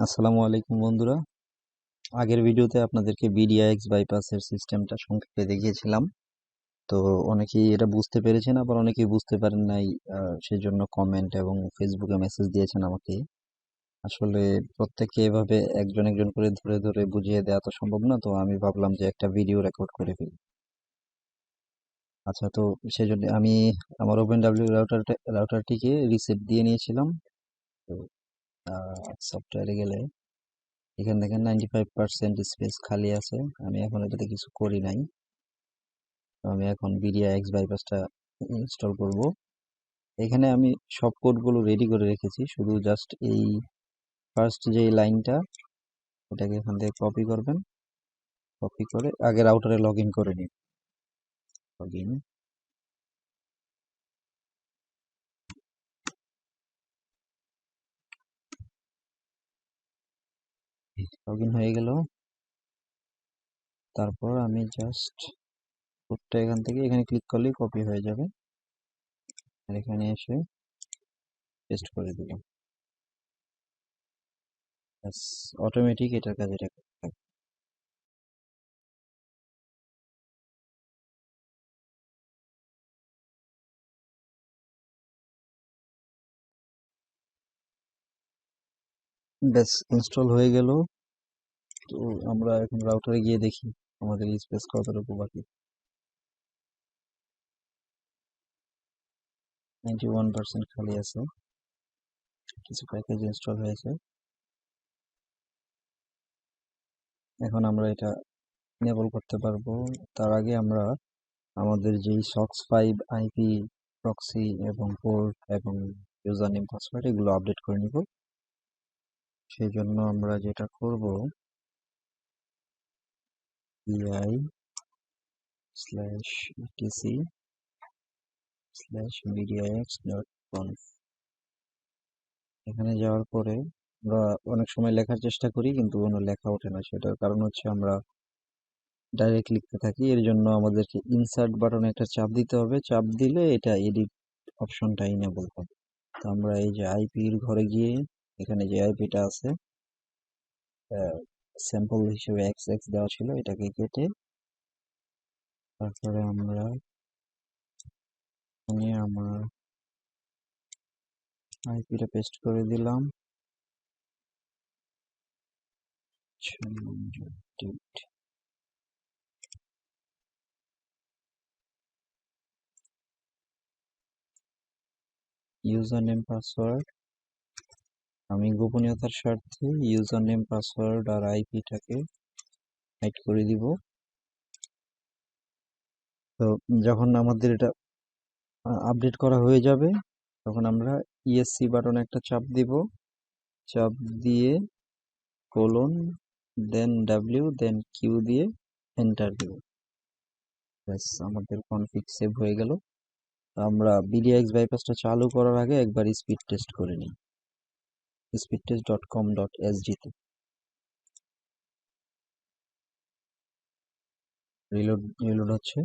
আসসালামু আলাইকুম বন্ধুরা। আগের ভিডিওতে আপনাদেরকে বিডিআইএক্স বাইপাসের সিস্টেমটা সংক্ষেপে দেখিয়েছিলাম। তো অনেকেই এটা বুঝতে পেরেছেন, আবার অনেকেই বুঝতে পারেন নাই। সেজন্য কমেন্ট এবং ফেসবুকে মেসেজ দিয়েছেন আমাকে। আসলে প্রত্যেককে এভাবে একজন একজন করে ধরে ধরে বুঝিয়ে দেওয়া তো সম্ভব না, তো আমি ভাবলাম যে একটা ভিডিও রেকর্ড করে ফেলি। আচ্ছা, তো সেজন্য আমি আমার ওপেন ডাব্লিউ রাউটারটিকে রিসেট দিয়ে নিয়েছিলাম। তো সফটওয়্যারে গেলে এখান থেকে 95% স্পেস খালি আছে। আমি এখন এটাতে কিছু করি নাই। তো আমি এখন বিডিআইএক্স বাইপাসটা ইনস্টল করব। এখানে আমি সব কোডগুলো রেডি করে রেখেছি, শুধু জাস্ট এই ফার্স্ট যে লাইনটা, এটাকে এখান থেকে কপি করবেন। কপি করে আগে রাউটারে লগ ইন করে নিন। লগ ইন হয়ে গেল। তারপর আমি জাস্ট কোডটা এখান থেকে এখানে ক্লিক করলেই কপি হয়ে যাবে, আর এখানে এসে পেস্ট করে দিলাম। ব্যাস, অটোমেটিক এটার কাজ এটা করতে থাকবে। ব্যাস, ইনস্টল হয়ে গেল। তো আমরা এখন রাউটারে গিয়ে দেখি আমাদের স্পেস কতটুকু বাকি। 91% খালি আছে, কিছু প্যাকেজ ইনস্টল হয়েছে। এখন আমরা এটা এনেবল করতে পারবো। তার আগে আমরা আমাদের যেই সক্স 5 আইপি প্রক্সি এবং পোর্ট এবং ইউজার নেম পাসওয়ার্ড এগুলো আপডেট করে নিব। সেই জন্য আমরা যেটা করব, pi/etc/mediax.conf, এখানে যাওয়ার পরে আমরা অনেক সময় লেখার চেষ্টা করি কিন্তু কোনো লেখা ওঠে না। সেটার কারণ হচ্ছে আমরা ডাইরেক্ট লিখতে থাকি। এর জন্য আমাদেরকে ইনসার্ট বাটনে একটা চাপ দিতে হবে। চাপ দিলে এটা এডিট অপশনটা ইনেবল হবে। তো আমরা এই যে আইপির ঘরে গিয়ে এখানে যে আইপিটা আছে, স্যাম্পল হিসেবে এক্স এক্স দেওয়া ছিল, এটাকে কেটে তারপরে আমরা এখানে আমার আইপিটা পেস্ট করে দিলাম। ইউজার নেম পাসওয়ার্ড, আমি গোপনীয়তার স্বার্থে ইউজার নেম পাসওয়ার্ড আর আইপিটাকে হাইড করে দিব। তো যখন আমাদের এটা আপডেট করা হয়ে যাবে, তখন আমরা ইএসসি বাটনে একটা চাপ দিব। চাপ দিয়ে কোলন দেন ডাব্লিউ দেন কিউ দিয়ে এন্টার দিব। ব্যাস, আমাদের কনফিগ সেভ হয়ে গেল। আমরা বিডিএক্স বাইপাসটা চালু করার আগে একবার স্পিড টেস্ট করে নিই speedtest.com.sg তে। রিলোড হচ্ছে।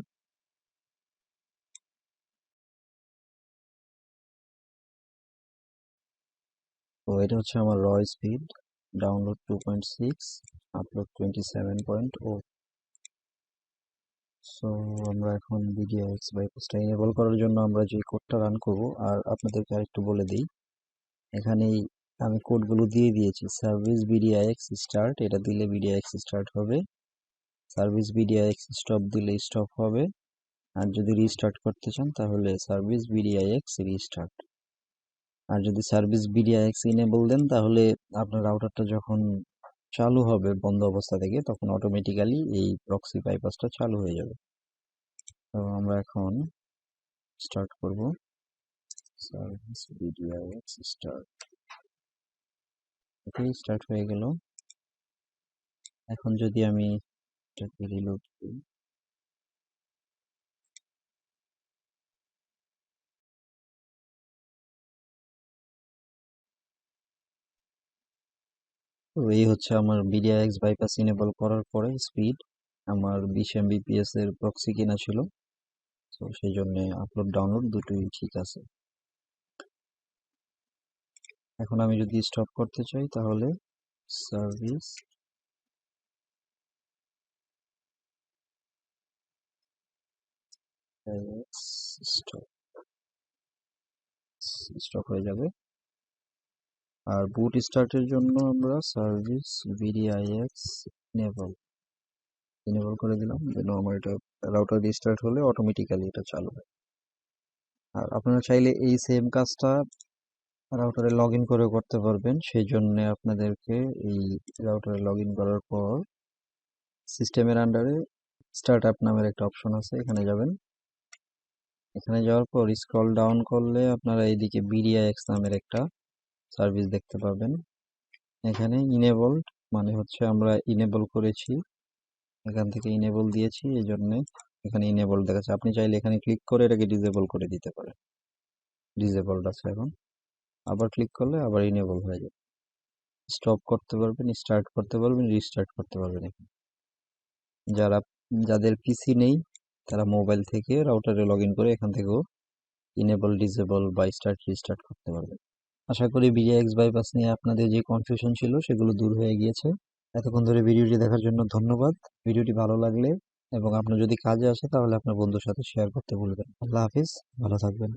তো এটা হচ্ছে আমার র স্পিড, ডাউনলোড 2.6, আপলোড 27.0। সো আমরা এখন বিডিএক্স বাইপাসটা এনেবল করার জন্য আমরা যে কোডটা রান করব, আর আপনাদেরকে আরেকটু বলে দিই, এখানেই আমি কোডগুলো দিয়ে দিয়েছি। সার্ভিস বিডিআইএক্স স্টার্ট, এটা দিলে বিডিআইএক্স স্টার্ট হবে। সার্ভিস বিডিআইএক্স স্টপ দিলে স্টপ হবে। আর যদি রিস্টার্ট করতে চান তাহলে সার্ভিস বিডিআইএক্স রিস্টার্ট। আর যদি সার্ভিস বিডিআইএক্স ইনেবল দেন তাহলে আপনার রাউটারটা যখন চালু হবে বন্ধ অবস্থা থেকে, তখন অটোমেটিক্যালি এই প্রক্সি বাইপাসটা চালু হয়ে যাবে। তো আমরা এখন স্টার্ট করব। Service BDIX start. Okay, start হয়ে গেল। এখন যদি আমি এটাকে রিলোড করি, তো এই হচ্ছে আমার বিডিআইএক্স বাইপাস ইনেবল করার পরে স্পিড। আমার 20 এমবিপিএস এর প্রক্সি কেনা ছিল, তো সেই জন্য আপলোড ডাউনলোড দুটোই ঠিক আছে। এখন আমি যদি স্টপ করতে চাই তাহলে সার্ভিস স্টপ হয়ে যাবে। আর বুট স্টার্টের জন্য আমরা সার্ভিস ভিডিআইএক্স এনেবল করে দিলাম, যেন আমার এটা রাউটার রিস্টার্ট হলে অটোমেটিক্যালি এটা চালু হয়। আর আপনারা চাইলে এই সেম কাজটা রাউটারে লগ ইন করে করতে পারবেন। সেই জন্য আপনাদেরকে এই রাউটারে লগ ইন করার পর সিস্টেমের আন্ডারে স্টার্ট আপ নামের একটা অপশন আছে, এখানে যাবেন। এখানে যাওয়ার পর স্ক্রল ডাউন করলে আপনারা এইদিকে বিডিআইএক্স নামের একটা সার্ভিস দেখতে পাবেন। এখানে ইনেবলড মানে হচ্ছে আমরা ইনেবল করেছি, এখান থেকে ইনেবল দিয়েছি, এই জন্য এখানে ইনেবল দেখাচ্ছে। আপনি চাইলে এখানে ক্লিক করে এটাকে ডিসেবল করে দিতে পারেন। ডিসেবলড আছে এখন, আবার ক্লিক করলে আবার ইনেবল হয়ে যাবে। স্টপ করতে পারবেন, স্টার্ট করতে পারবেন, রিস্টার্ট করতে পারবেন। এখানে যাদের পিসি নেই তারা মোবাইল থেকে রাউটারে লগ ইন করে এখান থেকেও ইনেবল, ডিসেবল বা স্টার্ট রিস্টার্ট করতে পারবেন। আশা করি বিডিএক্স বাইপাস নিয়ে আপনাদের যে কনফিউশন ছিল সেগুলো দূর হয়ে গিয়েছে। এতক্ষণ ধরে ভিডিওটি দেখার জন্য ধন্যবাদ। ভিডিওটি ভালো লাগলে এবং আপনার যদি কাজে আসে তাহলে আপনার বন্ধুর সাথে শেয়ার করতে ভুলবেন না। আল্লাহ হাফিজ, ভালো থাকবেন।